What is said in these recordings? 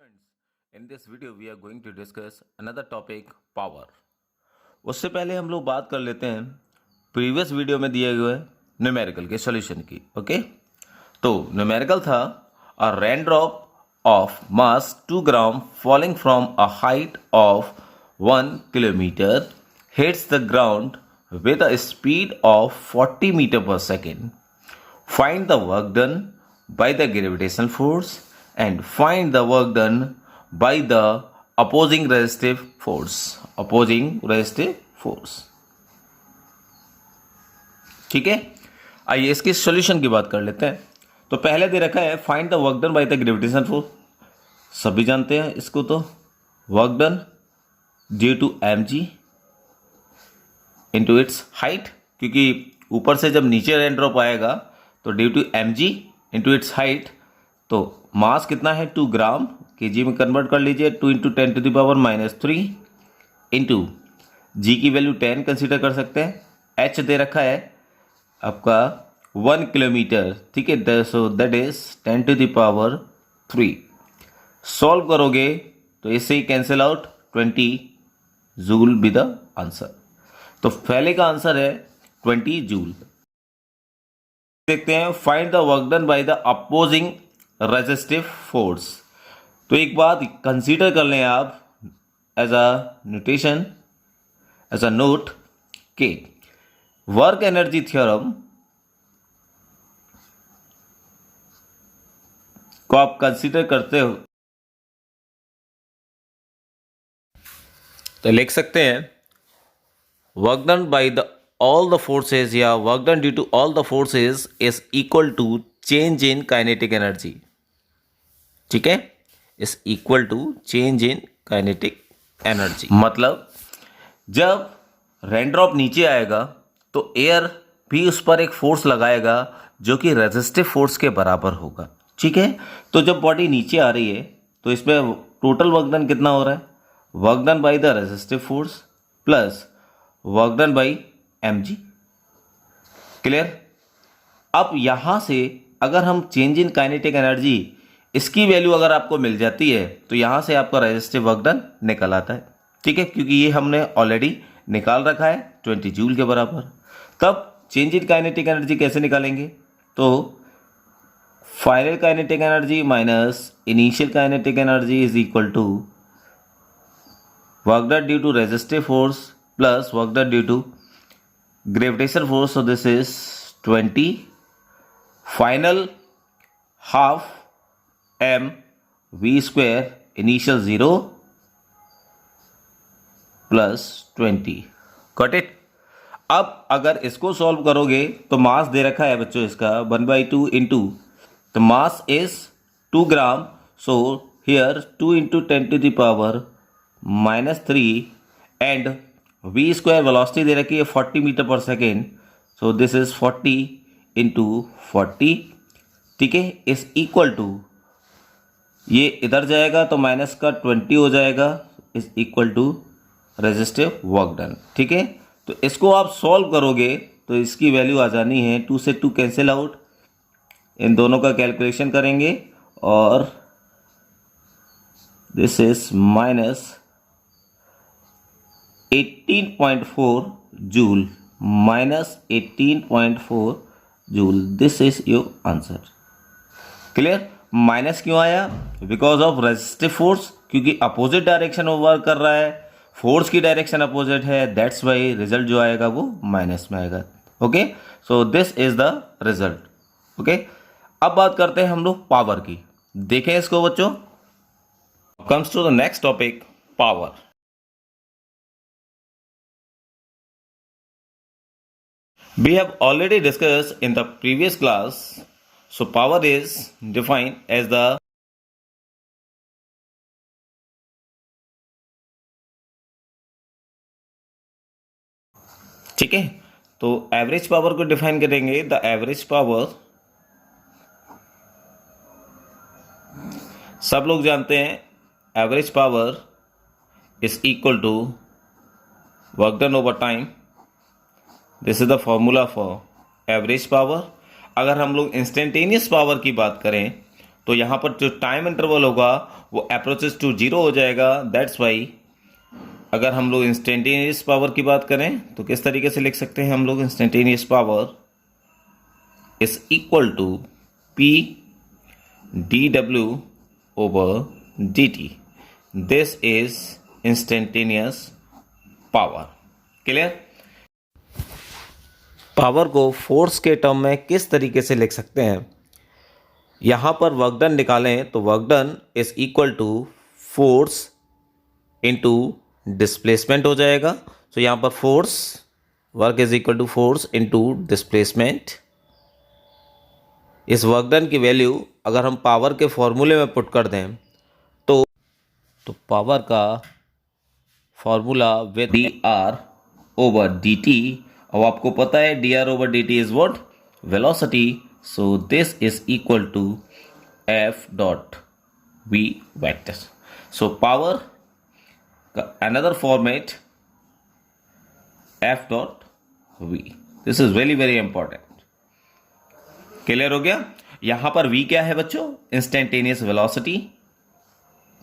Friends, in this video we are going to discuss another topic, power. उससे पहले हम लोग बात कर लेते हैं प्रीवियस वीडियो में दिए हुए न्यूमेरिकल के सॉल्यूशन की। ओके, तो न्यूमेरिकल था a rain drop of mass 2 gram falling from a height of 1 kilometre hits the ground with a speed of 40 meter per second. Find the work done by the gravitational force and find the work done by the opposing resistive force. Opposing resistive force. ठीक है, आइए इसके solution की बात कर लेते हैं। तो पहले दे रखा है find the work done by the gravitational force, सभी जानते हैं इसको। तो work done due to mg into its height, क्योंकि ऊपर से जब नीचे रेन ड्रॉप आएगा तो due to mg into its height, तो मास कितना है 2 ग्राम, केजी में कन्वर्ट कर लीजिए, 2 into 10 to the power -3 into g की वैल्यू 10 कंसीडर कर सकते हैं। h दे रखा है आपका 1 किलोमीटर, ठीक है, so that is 10 to the power 3। Solve करोगे तो इससे ही cancel out, 20 joule be the answer. तो पहले का आंसर है 20 जूल। देखते हैं find the work done by the opposing resistive force. तो एक बात कंसीडर कर लें आप as a notation, as a note के वर्क एनर्जी थ्योरम को आप कंसीडर करते हो तो लिख सकते हैं work done by the all the forces या work done due to all the forces is equal to change in kinetic energy। ठीक है, is equal to change in kinetic energy। मतलब जब रेन ड्रॉप नीचे आएगा तो एयर भी उस पर एक फोर्स लगाएगा जो कि रेजिस्टिव फोर्स के बराबर होगा। ठीक है, तो जब बॉडी नीचे आ रही है तो इसमें टोटल वर्क डन कितना हो रहा है, work done by the resistive force plus work done by mg। Clear. अब यहां से अगर हम चेंज इन काइनेटिक एनर्जी, इसकी वैल्यू अगर आपको मिल जाती है तो यहां से आपका रेजिस्टिव वर्क डन निकल आता है। ठीक है, क्योंकि ये हमने ऑलरेडी निकाल रखा है 20 जूल के बराबर। तब चेंज इन काइनेटिक एनर्जी कैसे निकालेंगे, तो final kinetic energy minus initial kinetic energy is equal to work done due to resistive force plus work done due to gravitational force. So this is 20 final half m v square initial 0 plus 20। Got it। अब अगर इसको solve करोगे तो मास दे रखा है बच्चों इसका 1/2 into, तो mass is 2 gram, so here 2 into 10 to the power -3 and v square velocity दे रखी है 40 मीटर पर second, so this is 40 into 40। ठीक है, इज इक्वल टू, ये इधर जाएगा तो माइनस का 20 हो जाएगा, is equal to resistive work done. ठीक है, तो इसको आप सॉल्व करोगे तो इसकी वैल्यू आ जानी है 2 से 2 कैंसिल आउट, इन दोनों का कैलकुलेशन करेंगे और this is minus 18.4 joule, minus 18.4 joule. This is your answer. Clear. Minus क्यों आया, बिकॉज ऑफ रेजिस्टिव फोर्स, क्योंकि अपोजिट डायरेक्शन में वर्क कर रहा है, फोर्स की डायरेक्शन अपोजिट है, दैट्स वाई रिजल्ट जो आएगा वो माइनस में आएगा। Okay, so this is the result. Okay, अब बात करते हैं हम लोग पावर की। देखें इसको बच्चों, comes to the next topic, power. We have already discussed in the previous class, so power is defined as the ठीक है, तो एवरेज पावर को डिफाइन करेंगे, द एवरेज पावर, सब लोग जानते हैं average power is equal to work done over time. This is the formula for average power. अगर हम लोग इंस्टेंटेनियस पावर की बात करें तो यहाँ पर जो टाइम इंटरवल होगा वो अप्रोचेस टू 0 हो जाएगा। दैट्स वाई अगर हम लोग इंस्टेंटेनियस पावर की बात करें तो किस तरीके से लिख सकते हैं हम लोग, instantaneous power is equal to P dW over dt. This is instantaneous power. Clear? Power को फोर्स के टर्म में किस तरीके से लिख सकते हैं, यहाँ पर वर्क डन निकालें तो work done is equal to force into displacement हो जाएगा। तो यहाँ पर force work is equal to force into displacement. इस वर्क डन की वैल्यू अगर हम पावर के फॉर्मूले में पुट कर दें तो पावर का formula with d r over d t, और आपको पता है d r over d t is what, velocity. So this is equal to f dot v vector. So power का another format f dot v. This is very very important. Clear हो गया? यहां पर v क्या है बच्चों, instantaneous velocity.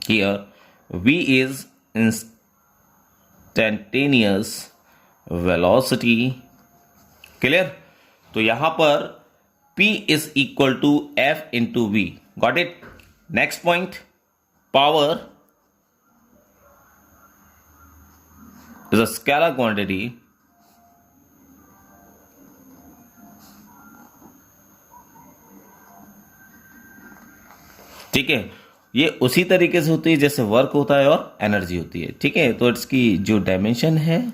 Here v is instantaneous velocity. Clear? तो यहां पर p is equal to f into v. Got it? Next point, power is a scalar quantity ठीक है। ये उसी तरीके से होती है जैसे वर्क होता है और एनर्जी होती है। ठीक है, तो इसकी जो डायमेंशन है,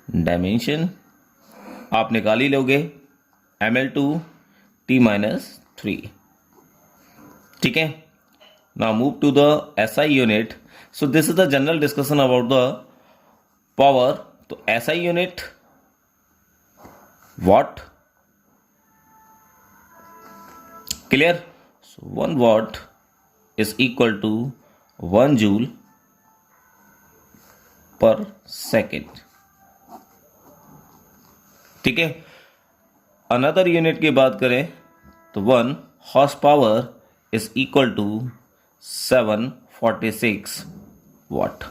डायमेंशन आप निकाल ही लोगे, ml/t-3। ठीक है, now move to the SI unit. So this is the general discussion about the power. तो SI unit watt. Clear? So 1 watt is equal to 1 joule per second। ठीक है, अनदर यूनिट की बात करें तो 1 horse power is equal to 746 watt।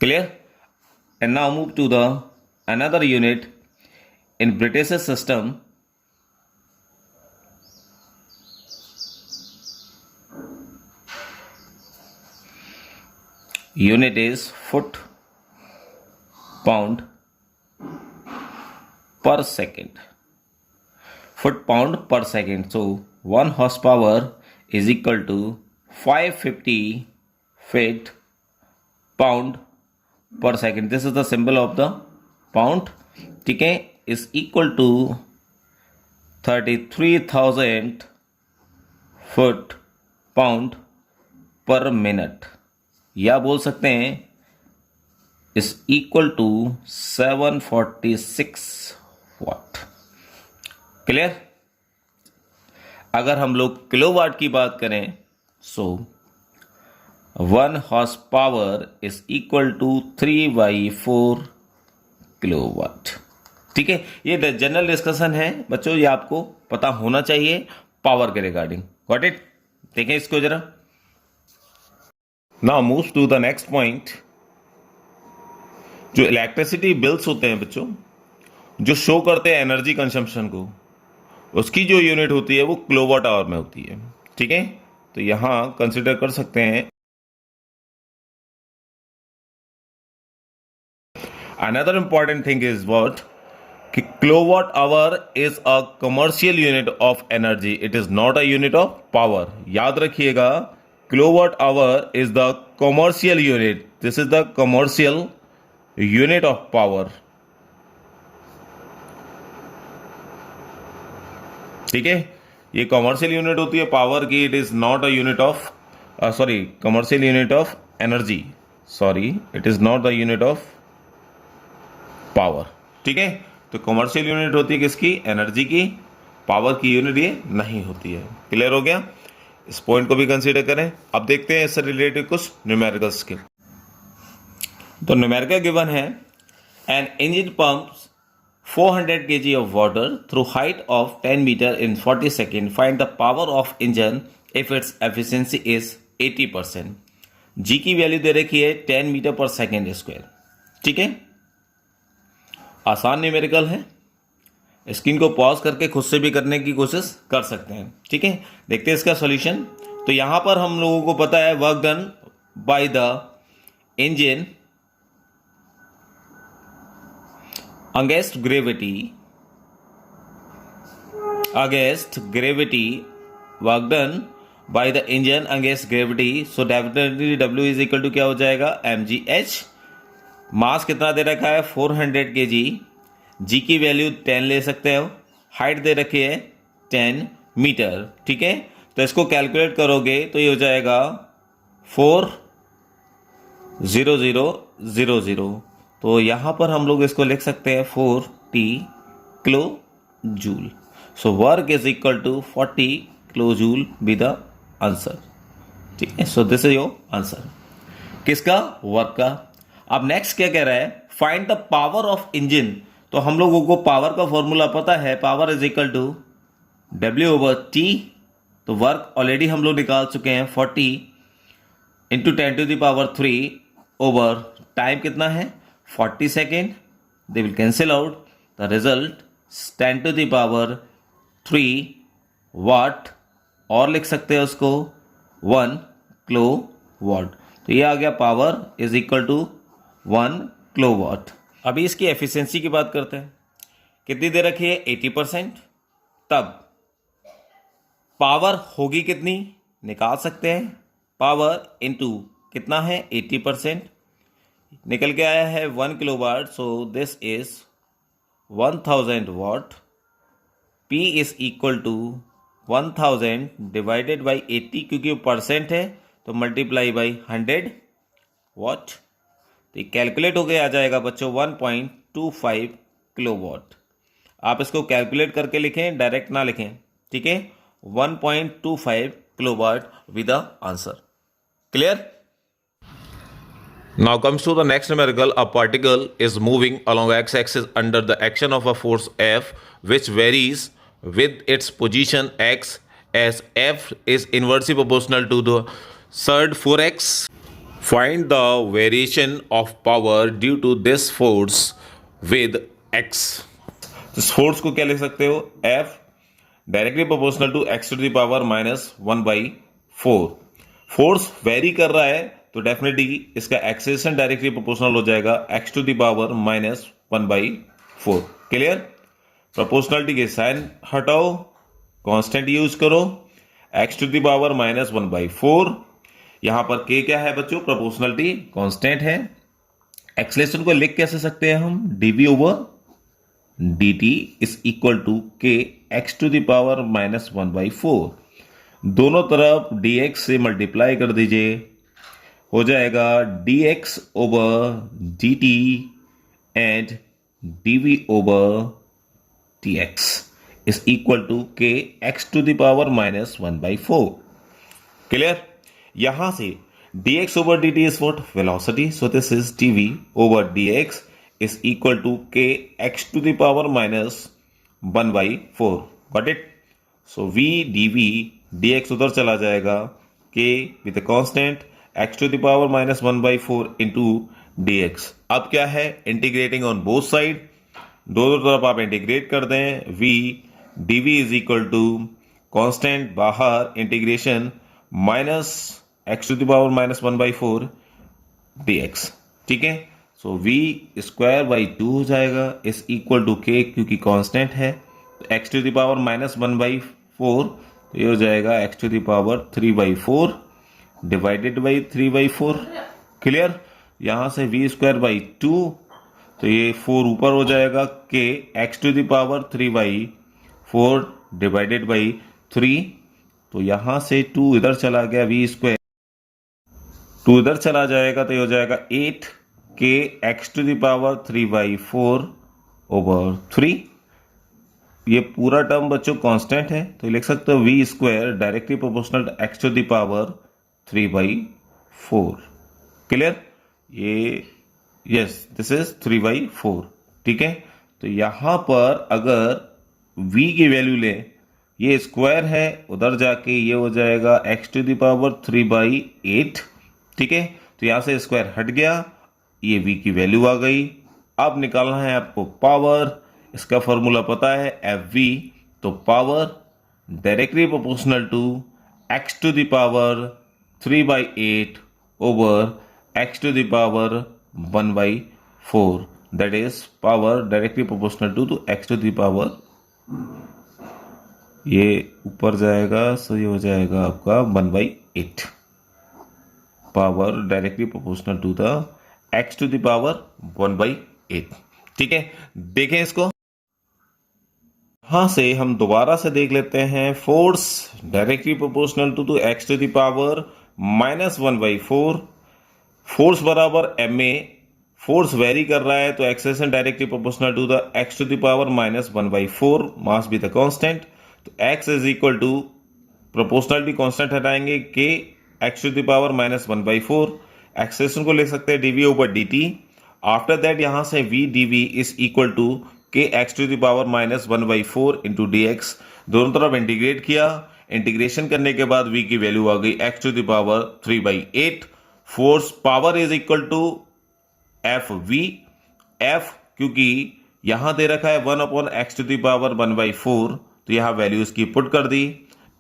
Clear? And now move to the another unit in British system. Unit is foot pound per second. Foot pound per second. So 1 horsepower is equal to 550 feet pound per second. This is the symbol of the pound. ठीक है, is equal to 33,000 foot pound per minute, या बोल सकते हैं is equal to 746 watt. Clear? अगर हम लोग kilowatt की बात करें so 1 horse power is equal to 3/4 kilowatt. ठीक है, ये जनरल डिस्कशन है बच्चों, ये आपको पता होना चाहिए पावर के रिगार्डिंग। Got it? देखें इसको जरा। Now move to the next point. जो इलेक्ट्रिसिटी बिल्स होते हैं बच्चों, जो शो करते हैं एनर्जी कंजम्पशन को, उसकी जो यूनिट होती है वो किलोवाट आवर में होती है। ठीक है, तो यहां कंसिडर कर सकते हैं। Another important thing is what, कि kilowatt hour is a commercial unit of energy, it is not a unit of power. याद रखिएगा, kilowatt hour is the commercial unit. This is the commercial unit of power. ठीक है, ये commercial unit होती है power की। It is not a unit of commercial unit of energy. It is not the unit of power. ठीक है, तो commercial unit होती है किसकी, एनर्जी की। पावर की यूनिट ये नहीं होती है। क्लियर हो गया? इस पॉइंट को भी कंसीडर करें। अब देखते हैं इससे रिलेटेड कुछ न्यूमेरिकल स्किल। तो न्यूमेरिकल गिवन है, an engine pumps 400 kg of water through height of 10 meter in 40 seconds. Find the power of engine if its efficiency is 80%। जी की वैल्यू दे रखी है 10 मीटर पर सेकेंड स्क्वायर। ठीक है, आसान न्यूमेरिकल है, स्क्रीन को पॉज करके खुद से भी करने की कोशिश कर सकते हैं। ठीक है, देखते हैं इसका सॉल्यूशन। तो यहां पर हम लोगों को पता है work done by the engine against gravity work done by the engine against gravity. So definitely W is equal to क्या हो जाएगा, mgh। मास कितना दे रखा है 400 kg। जी की वैल्यू 10 ले सकते हो, हाइट दे रखी है 10 मीटर। ठीक है, तो इसको कैलकुलेट करोगे तो ये हो जाएगा 40000। तो यहाँ पर हम लोग इसको लिख सकते हैं 40 kilo joule. So work is equal to 40 kilo joule be the answer. ठीक है, so this is your answer किसका, वर्क का। अब नेक्स्ट क्या कह रहा है, find the power of engine. तो हम लोगों को पावर का फॉर्मूला पता है, power is equal to W/T। तो वर्क ऑलरेडी हम लोग निकाल चुके हैं 40 इंटू 10⁻³ ओवर टाइम कितना है 40 second. They will cancel out, the result 10⁻³ वाट, और लिख सकते हैं उसको 1 किलो वाट। तो ये आ गया power is equal to 1 kilo watt. अभी इसकी एफिशिएंसी की बात करते हैं, कितनी दे रखी है 80%। तब पावर होगी कितनी, निकाल सकते हैं, पावर इनटू कितना है 80%, निकल के आया है 1 kilo watt. So this is 1000 watt. P is equal to 1000 divided by 80, क्योंकि परसेंट है तो मल्टीप्लाई बाई 100 वाट। तो कैलकुलेट हो गया, आ जाएगा बच्चों 1.25 किलो वाट। आप इसको कैलकुलेट करके लिखें, डायरेक्ट ना लिखें। ठीक है, 1.25 kilo watt with the answer. Clear? Now comes to the next numerical. A particle is moving along x-axis under the action of a force F, which varies with its position x, as F is inversely proportional to the surd 4x. Find the variation of power due to this force with x. इस force को क्या लिख सकते हो, F directly proportional to x to the power -1/4। Force vary कर रहा है तो डेफिनेटली इसका एक्सेलेरेशन डायरेक्टली प्रोपोर्शनल हो जाएगा x to the power -1/4। Clear? Proportionality के साइन हटाओ, कांस्टेंट यूज करो, x टू द पावर -1/4। यहां पर k क्या है बच्चों, प्रोपोर्शनलिटी कांस्टेंट है। एक्सेलेरेशन को लिख कैसे सकते हैं हम, dv/dt is equal to k x to the power -1/4। दोनों तरफ dx से मल्टीप्लाई कर दीजिए, हो जाएगा dx/dt and dv/dx is equal to k x to the power -1/4। Clear? यहां से dx/dt is what, velocity. So this is dv/dx is equal to k x to the power -1/4। Got it? So v dv dx उधर चला जाएगा, k with constant x to the power -1/4 into dx। अब क्या है, integrating on both side, दोनों तरफ आप integrate कर दें। v dv is equal to constant बाहर, integration minus x to the power -1/4 dx। ठीक है, सो v² 2 हो जाएगा इज इक्वल टू k, क्योंकि कांस्टेंट है तो x टू द पावर -1/4, तो ये हो जाएगा x to the power 3/4 divided by 3/4। Clear? यहां से v²/2, तो ये 4 ऊपर हो जाएगा, k x to the power 3/4 divided by 3। तो यहां से 2 इधर चला गया, v², 2 इधर चला जाएगा, तो ये हो जाएगा 8 k x to the power 3/4 over 3। ये पूरा टर्म बच्चों कांस्टेंट है, तो लिख सकते हो v² directly proportional x to the power 3/4। Clear? ये यस, दिस इज 3/4। ठीक है, तो यहां पर अगर v की वैल्यू लें ये स्क्वायर है, उधर जाके ये हो जाएगा x टू द पावर 3/8। ठीक है, तो यहां से स्क्वायर हट गया, ये v की वैल्यू आ गई। अब निकालना है आपको पावर, इसका फॉर्मूला पता है FV, तो power directly proportional to x to the power 3/8 over x to the power 1/4, that is power directly proportional to x to the power, ये ऊपर जाएगा सो ये हो जाएगा आपका 1/8, power directly proportional to the x to the power 1/8। ठीक है, देखें इसको, यहां से हम दोबारा से देख लेते हैं। Force directly proportional to x to the power -1/4, force बराबर ma, फोर्स वेरी कर रहा है तो acceleration directly proportional to the x to the power -1/4, mass be the constant, तो x is equal to, proportionality constant हटाएंगे k x to the power -1/4, acceleration को ले सकते हैं dv over dt। After that यहां से v dv is equal to k x to the power -1/4 into dx, दोनों तरफ इंटीग्रेट किया, इंटीग्रेशन करने के बाद v की वैल्यू आ गई x to the power 3/8। Force power is equal to FV, F क्योंकि यहां दे रखा है 1/x टू द पावर 1/4, तो यहां वैल्यू इसकी पुट कर दी।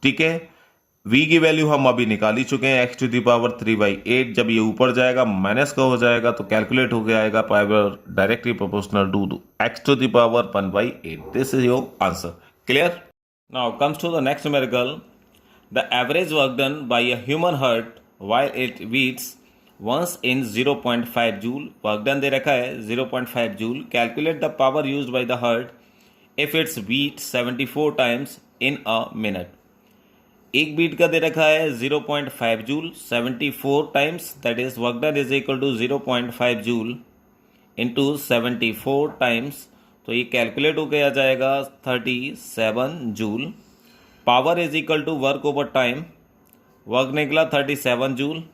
ठीक है, v की वैल्यू हम अभी निकाल ही चुके हैं x टू द पावर 3/8, जब ये ऊपर जाएगा माइनस का हो जाएगा तो कैलकुलेट हो जाएगा power directly proportional to x to the power 1/8। This is your answer. Clear? Now comes to the next numerical, the average work done by a human heart while it beats once in 0.5 joule, work done दे रखा है 0.5 joule, calculate the power used by the heart if its beat 74 times in a minute. एक beat का दे रखा है 0.5 joule, 74 times, that is work done is equal to 0.5 joule into 74 times, तो ये कैलकुलेट होकर आ जाएगा 37 joule. Power is equal to work over time, work निकला 37 जूल,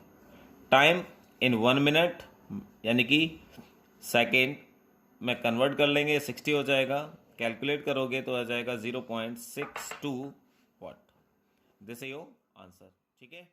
टाइम इन 1 मिनट यानी कि सेकेंड में कन्वर्ट कर लेंगे 60 हो जाएगा, कैलकुलेट करोगे तो आ जाएगा 0.62 watt. This is your answer. ठीक है।